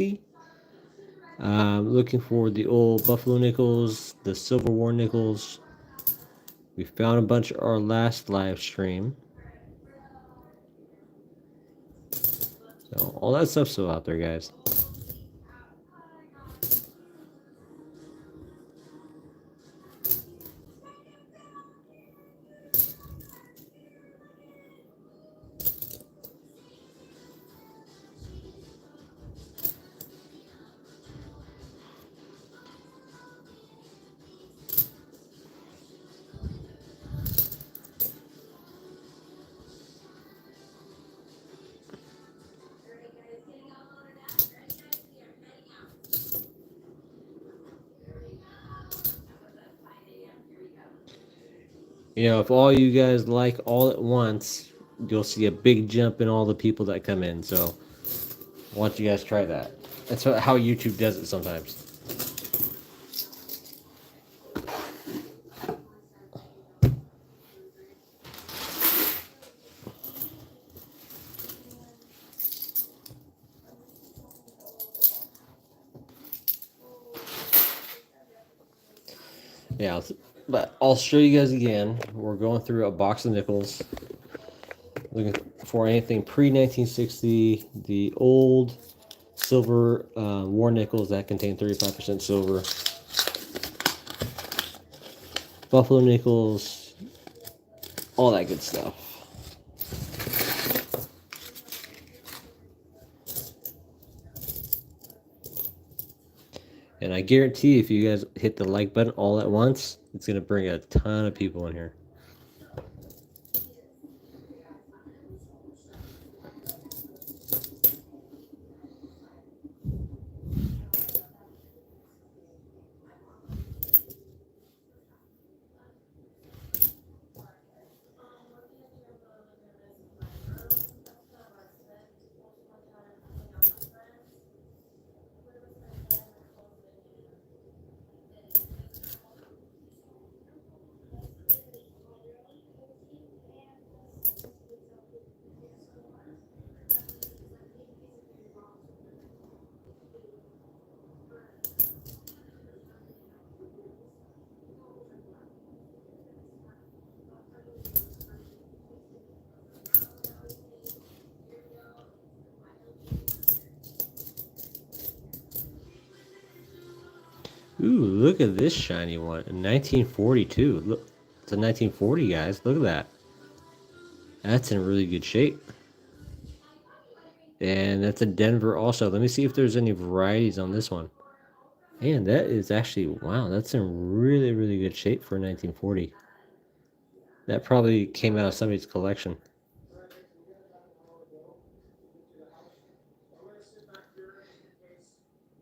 1960. Looking for the old Buffalo nickels, the Silver War nickels. We found a bunch of our last live stream. So all that stuff's still out there, guys. You know, if all you guys like all at once, you'll see a big jump in all the people that come in. So I want you guys to try that. That's how YouTube does it sometimes. Yeah, but I'll show you guys again. We're going through a box of nickels, looking for anything pre-1960, the old silver war nickels that contain 35% silver, buffalo nickels, all that good stuff. And I guarantee if you guys hit the like button all at once, it's going to bring a ton of people in here. Ooh, look at this shiny one. A 1942. Look, it's a 1940, guys. Look at that. That's in really good shape. And that's a Denver also. Let me see if there's any varieties on this one. Man, that is actually, wow, that's in really, really good shape for 1940. That probably came out of somebody's collection.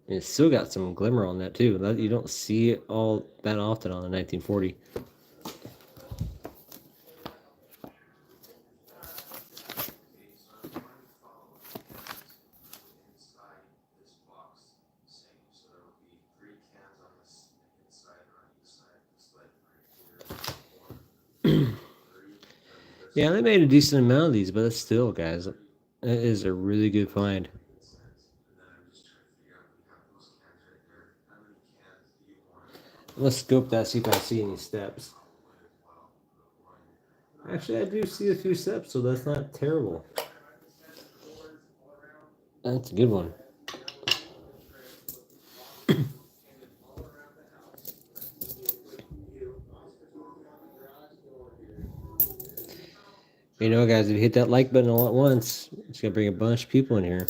And it's still got some glimmer on that too. You don't see it all that often on the 1940. Yeah, they made a decent amount of these, but it's still, guys, it is a really good find. Let's scope that, see if I see any steps. Actually, I do see a few steps, so that's not terrible. That's a good one. You know, guys, if you hit that like button all at once, it's going to bring a bunch of people in here.